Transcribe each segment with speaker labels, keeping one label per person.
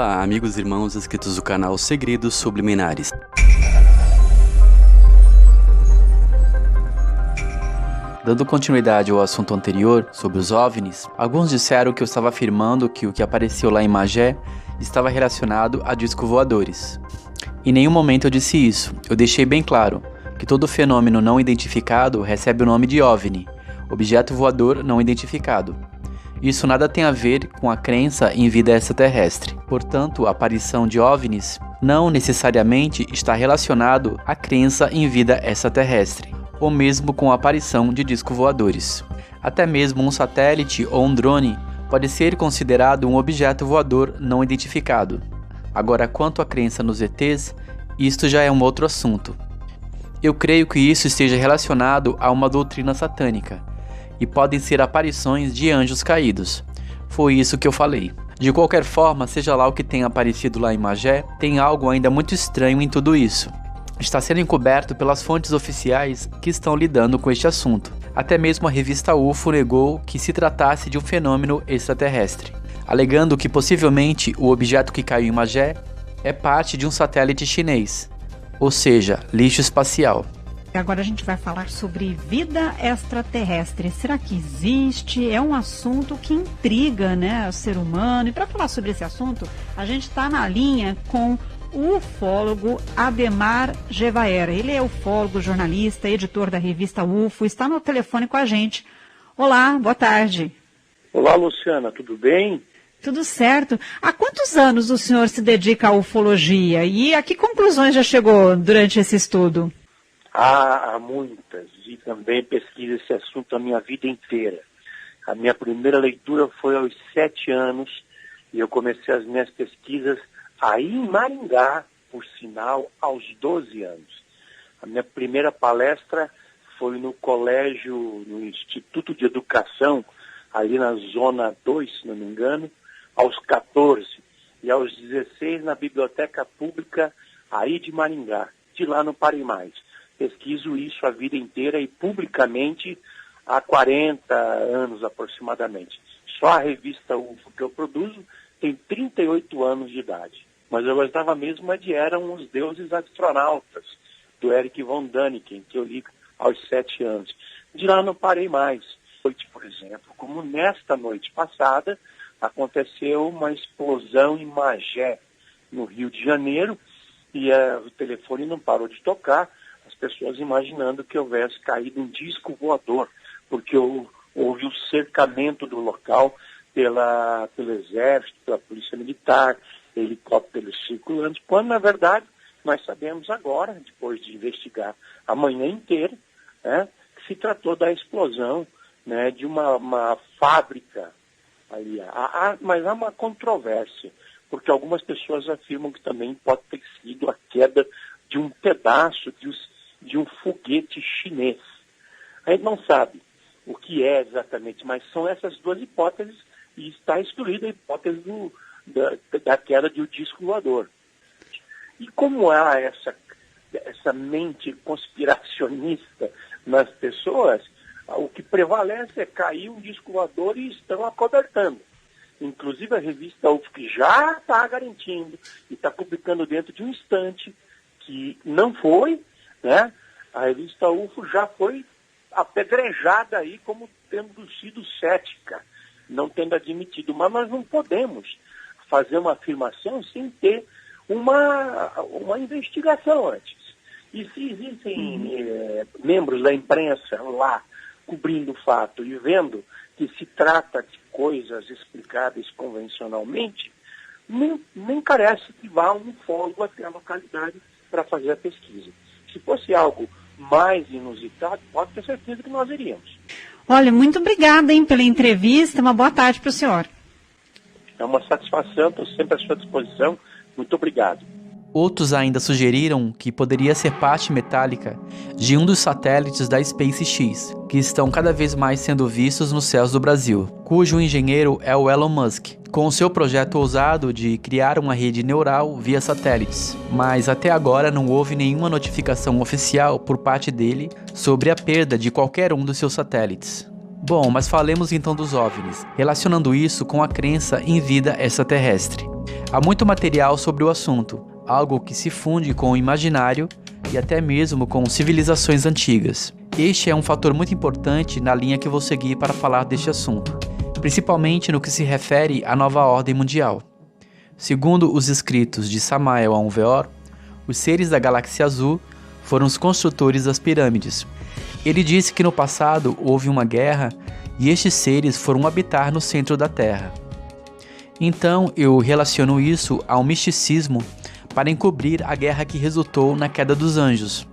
Speaker 1: Olá, amigos e irmãos inscritos do canal Segredos Subliminares. Dando continuidade ao assunto anterior sobre os OVNIs, alguns disseram que eu estava afirmando que o que apareceu lá em Magé estava relacionado a discos voadores. Em nenhum momento eu disse isso. Eu deixei bem claro que todo fenômeno não identificado recebe o nome de OVNI, objeto voador não identificado. Isso nada tem a ver com a crença em vida extraterrestre. Portanto, a aparição de OVNIs não necessariamente está relacionado à crença em vida extraterrestre, ou mesmo com a aparição de discos voadores. Até mesmo um satélite ou um drone pode ser considerado um objeto voador não identificado. Agora, quanto à crença nos ETs, isto já é um outro assunto. Eu creio que isso esteja relacionado a uma doutrina satânica, e podem ser aparições de anjos caídos. Foi isso que eu falei. De qualquer forma, seja lá o que tenha aparecido lá em Magé, tem algo ainda muito estranho em tudo isso. Está sendo encoberto pelas fontes oficiais que estão lidando com este assunto. Até mesmo a revista UFO negou que se tratasse de um fenômeno extraterrestre, alegando que possivelmente o objeto que caiu em Magé é parte de um satélite chinês, ou seja, lixo espacial.
Speaker 2: Agora a gente vai falar sobre vida extraterrestre. Será que existe? É um assunto que intriga, né, o ser humano. E para falar sobre esse assunto, a gente está na linha com o ufólogo Ademar Gevaera. Ele é ufólogo, jornalista, editor da revista UFO, está no telefone com a gente. Olá, boa tarde.
Speaker 3: Olá, Luciana, tudo bem?
Speaker 2: Tudo certo. Há quantos anos o senhor se dedica à ufologia e a que conclusões já chegou durante esse estudo?
Speaker 3: Há muitas, e também pesquiso esse assunto a minha vida inteira. A minha primeira leitura foi aos 7 anos e eu comecei as minhas pesquisas aí em Maringá, por sinal, aos 12 anos. A minha primeira palestra foi no colégio, no Instituto de Educação, ali na Zona 2, se não me engano, aos 14. E aos 16 na Biblioteca Pública aí de Maringá. De lá não parei mais. Pesquiso isso a vida inteira e publicamente há 40 anos aproximadamente. Só a revista UFO que eu produzo tem 38 anos de idade. Mas eu gostava mesmo de Eram os Deuses Astronautas, do Erich von Däniken, que eu li aos 7 anos. De lá não parei mais. Noite, por exemplo, como nesta noite passada, aconteceu uma explosão em Magé, no Rio de Janeiro, e o telefone não parou de tocar, as pessoas imaginando que houvesse caído um disco voador, porque houve o cercamento do local pelo Exército, pela Polícia Militar, helicópteros circulantes, quando, na verdade, nós sabemos agora, depois de investigar a manhã inteira, que se tratou da explosão, de uma fábrica ali. Mas há uma controvérsia, porque algumas pessoas afirmam que também pode ter sido a queda de um pedaço de um foguete chinês. A gente não sabe o que é exatamente, mas são essas duas hipóteses e está excluída a hipótese da queda de um disco voador. E como há essa mente conspiracionista nas pessoas, o que prevalece é cair um disco voador e estão acobertando. Inclusive a revista UFO, que já está garantindo e está publicando dentro de um instante, que não foi, a revista UFO já foi apedrejada aí como tendo sido cética, não tendo admitido. Mas nós não podemos fazer uma afirmação sem ter uma investigação antes. E se existem membros da imprensa lá cobrindo o fato e vendo que se trata de coisas explicáveis convencionalmente, nem carece que vá um ufólogo até a localidade para fazer a pesquisa. Se fosse algo mais inusitado, pode ter certeza que nós iríamos.
Speaker 2: Olha, muito obrigada, pela entrevista. Uma boa tarde para o senhor.
Speaker 3: É uma satisfação, estou sempre à sua disposição. Muito obrigado.
Speaker 1: Outros ainda sugeriram que poderia ser parte metálica de um dos satélites da SpaceX, que estão cada vez mais sendo vistos nos céus do Brasil, cujo engenheiro é o Elon Musk, com seu projeto ousado de criar uma rede neural via satélites. Mas até agora não houve nenhuma notificação oficial por parte dele sobre a perda de qualquer um dos seus satélites. Bom, mas falemos então dos OVNIs, relacionando isso com a crença em vida extraterrestre. Há muito material sobre o assunto, algo que se funde com o imaginário e até mesmo com civilizações antigas. Este é um fator muito importante na linha que vou seguir para falar deste assunto, principalmente no que se refere à nova ordem mundial. Segundo os escritos de Samael Aun Weor, os seres da galáxia azul foram os construtores das pirâmides. Ele disse que no passado houve uma guerra e estes seres foram habitar no centro da Terra. Então eu relaciono isso ao misticismo para encobrir a guerra que resultou na queda dos anjos,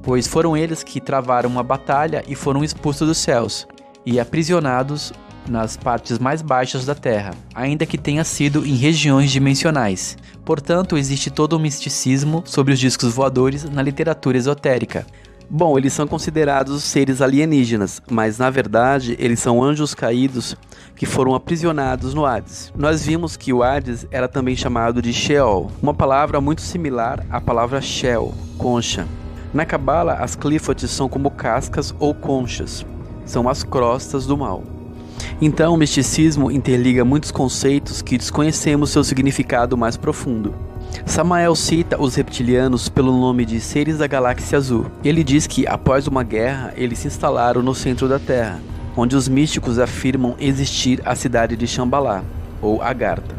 Speaker 1: pois foram eles que travaram uma batalha e foram expulsos dos céus e aprisionados nas partes mais baixas da Terra, ainda que tenha sido em regiões dimensionais. Portanto, existe todo um misticismo sobre os discos voadores na literatura esotérica. Bom, eles são considerados seres alienígenas, mas na verdade eles são anjos caídos que foram aprisionados no Hades. Nós vimos que o Hades era também chamado de Sheol, uma palavra muito similar à palavra Shell, concha. Na Cabala, as Qliphotes são como cascas ou conchas, são as crostas do mal. Então o misticismo interliga muitos conceitos que desconhecemos seu significado mais profundo. Samael cita os reptilianos pelo nome de seres da galáxia azul. Ele diz que após uma guerra eles se instalaram no centro da Terra, onde os místicos afirmam existir a cidade de Shambhala, ou Agartha.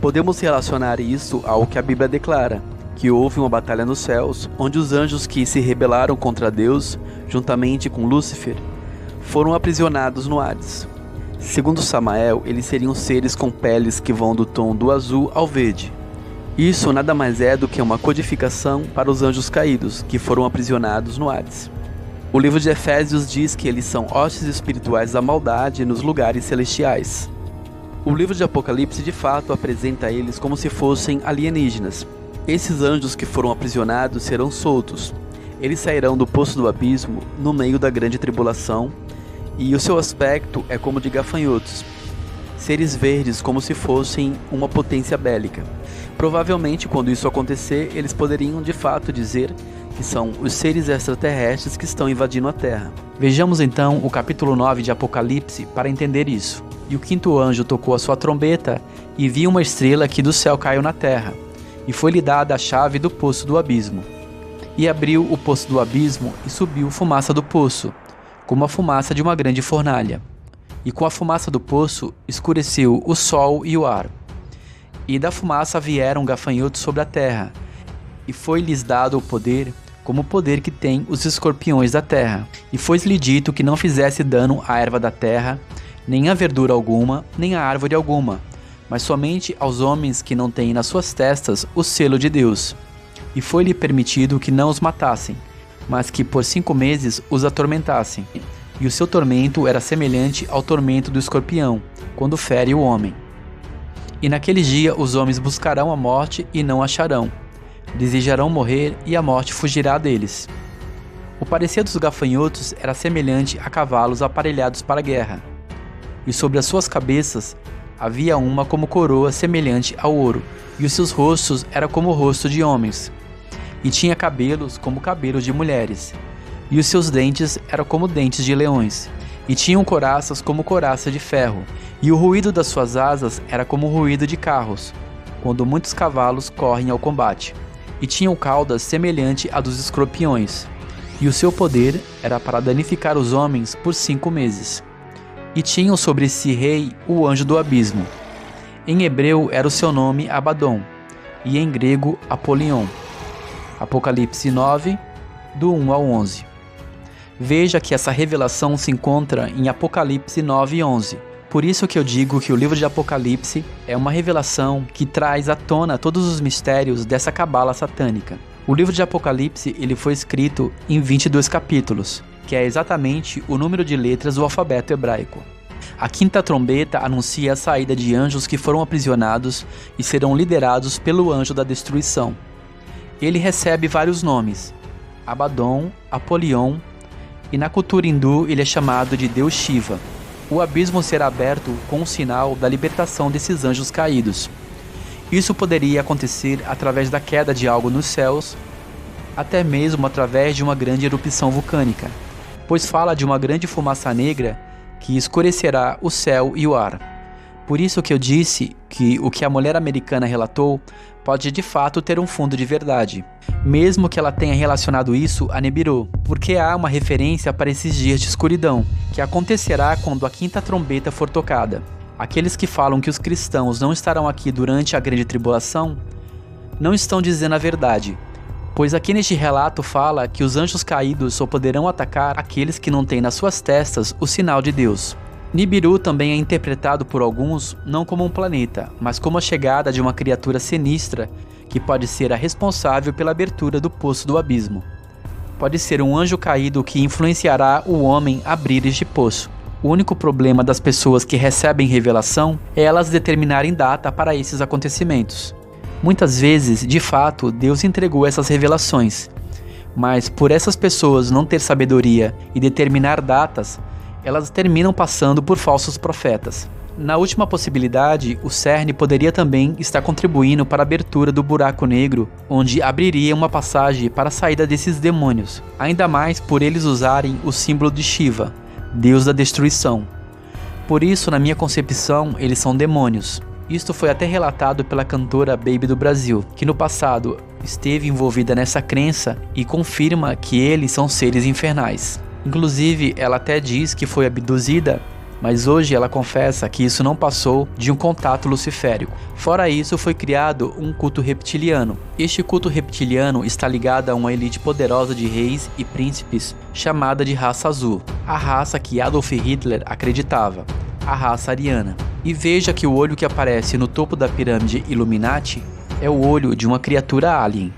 Speaker 1: Podemos relacionar isso ao que a Bíblia declara, que houve uma batalha nos céus, onde os anjos que se rebelaram contra Deus, juntamente com Lúcifer, foram aprisionados no Hades. Segundo Samael, eles seriam seres com peles que vão do tom do azul ao verde. Isso nada mais é do que uma codificação para os anjos caídos, que foram aprisionados no Hades. O livro de Efésios diz que eles são hostes espirituais da maldade nos lugares celestiais. O livro de Apocalipse de fato apresenta eles como se fossem alienígenas. Esses anjos que foram aprisionados serão soltos. Eles sairão do poço do abismo no meio da grande tribulação, e o seu aspecto é como de gafanhotos, seres verdes como se fossem uma potência bélica. Provavelmente, quando isso acontecer, eles poderiam de fato dizer que são os seres extraterrestres que estão invadindo a Terra. Vejamos então o capítulo 9 de Apocalipse para entender isso. E o quinto anjo tocou a sua trombeta e viu uma estrela que do céu caiu na terra, e foi-lhe dada a chave do poço do abismo. E abriu o poço do abismo e subiu fumaça do poço, como a fumaça de uma grande fornalha. E com a fumaça do poço escureceu o sol e o ar. E da fumaça vieram gafanhotos sobre a terra, e foi-lhes dado o poder, como o poder que têm os escorpiões da terra. E foi-lhe dito que não fizesse dano à erva da terra, nem a verdura alguma, nem a árvore alguma, mas somente aos homens que não têm nas suas testas o selo de Deus. E foi-lhe permitido que não os matassem, mas que por 5 meses os atormentassem. E o seu tormento era semelhante ao tormento do escorpião, quando fere o homem. E naquele dia os homens buscarão a morte e não acharão. Desejarão morrer e a morte fugirá deles. O parecer dos gafanhotos era semelhante a cavalos aparelhados para a guerra. E sobre as suas cabeças havia uma como coroa semelhante ao ouro, e os seus rostos eram como o rosto de homens. E tinha cabelos como cabelos de mulheres, e os seus dentes eram como dentes de leões, e tinham coraças como coraça de ferro, e o ruído das suas asas era como o ruído de carros, quando muitos cavalos correm ao combate, e tinham caudas semelhante à dos escorpiões, e o seu poder era para danificar os homens por 5 meses. E tinham sobre si rei o anjo do abismo. Em hebreu era o seu nome Abaddon, e em grego Apolion. Apocalipse 9, do 1 ao 11. Veja que essa revelação se encontra em Apocalipse 9 e 11. Por isso que eu digo que o livro de Apocalipse é uma revelação que traz à tona todos os mistérios dessa cabala satânica. O livro de Apocalipse ele foi escrito em 22 capítulos, que é exatamente o número de letras do alfabeto hebraico. A quinta trombeta anuncia a saída de anjos que foram aprisionados e serão liderados pelo anjo da destruição. Ele recebe vários nomes: Abaddon, Apolion, e na cultura hindu ele é chamado de Deus Shiva. O abismo será aberto com o sinal da libertação desses anjos caídos. Isso poderia acontecer através da queda de algo nos céus, até mesmo através de uma grande erupção vulcânica, pois fala de uma grande fumaça negra que escurecerá o céu e o ar. Por isso que eu disse que o que a mulher americana relatou pode de fato ter um fundo de verdade, mesmo que ela tenha relacionado isso a Nibiru, porque há uma referência para esses dias de escuridão, que acontecerá quando a quinta trombeta for tocada. Aqueles que falam que os cristãos não estarão aqui durante a grande tribulação não estão dizendo a verdade, pois aqui neste relato fala que os anjos caídos só poderão atacar aqueles que não têm nas suas testas o sinal de Deus. Nibiru também é interpretado por alguns não como um planeta, mas como a chegada de uma criatura sinistra que pode ser a responsável pela abertura do poço do abismo. Pode ser um anjo caído que influenciará o homem a abrir este poço. O único problema das pessoas que recebem revelação é elas determinarem data para esses acontecimentos. Muitas vezes, de fato, Deus entregou essas revelações, mas por essas pessoas não ter sabedoria e determinar datas, elas terminam passando por falsos profetas. Na última possibilidade, o CERN poderia também estar contribuindo para a abertura do buraco negro, onde abriria uma passagem para a saída desses demônios, ainda mais por eles usarem o símbolo de Shiva, Deus da destruição. Por isso, na minha concepção, eles são demônios. Isto foi até relatado pela cantora Baby do Brasil, que no passado esteve envolvida nessa crença e confirma que eles são seres infernais. Inclusive, ela até diz que foi abduzida, mas hoje ela confessa que isso não passou de um contato luciférico. Fora isso, foi criado um culto reptiliano. Este culto reptiliano está ligado a uma elite poderosa de reis e príncipes chamada de raça azul, a raça que Adolf Hitler acreditava, a raça ariana. E veja que o olho que aparece no topo da pirâmide Illuminati é o olho de uma criatura alien.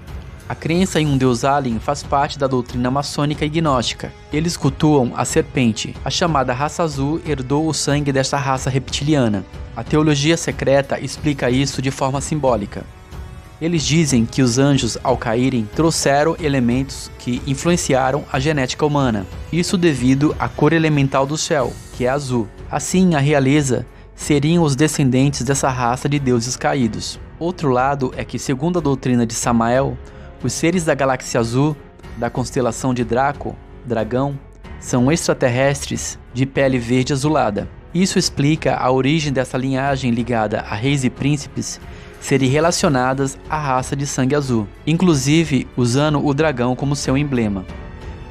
Speaker 1: A crença em um deus alien faz parte da doutrina maçônica e gnóstica. Eles cultuam a serpente. A chamada raça azul herdou o sangue desta raça reptiliana. A teologia secreta explica isso de forma simbólica. Eles dizem que os anjos, ao caírem, trouxeram elementos que influenciaram a genética humana. Isso devido à cor elemental do céu, que é azul. Assim, a realeza seriam os descendentes dessa raça de deuses caídos. Outro lado é que, segundo a doutrina de Samael, os seres da galáxia azul, da constelação de Draco, dragão, são extraterrestres de pele verde azulada. Isso explica a origem dessa linhagem ligada a reis e príncipes serem relacionadas à raça de sangue azul, inclusive usando o dragão como seu emblema.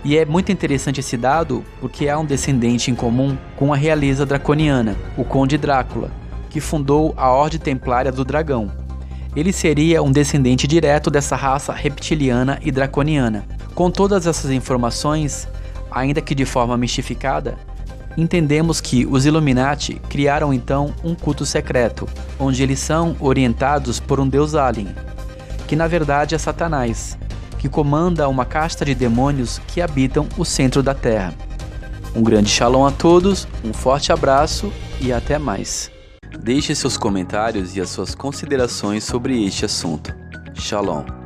Speaker 1: E é muito interessante esse dado porque há um descendente em comum com a realeza draconiana, o Conde Drácula, que fundou a Ordem Templária do Dragão. Ele seria um descendente direto dessa raça reptiliana e draconiana. Com todas essas informações, ainda que de forma mistificada, entendemos que os Illuminati criaram então um culto secreto, onde eles são orientados por um deus alien, que na verdade é Satanás, que comanda uma casta de demônios que habitam o centro da Terra. Um grande shalom a todos, um forte abraço e até mais. Deixe seus comentários e as suas considerações sobre este assunto. Shalom.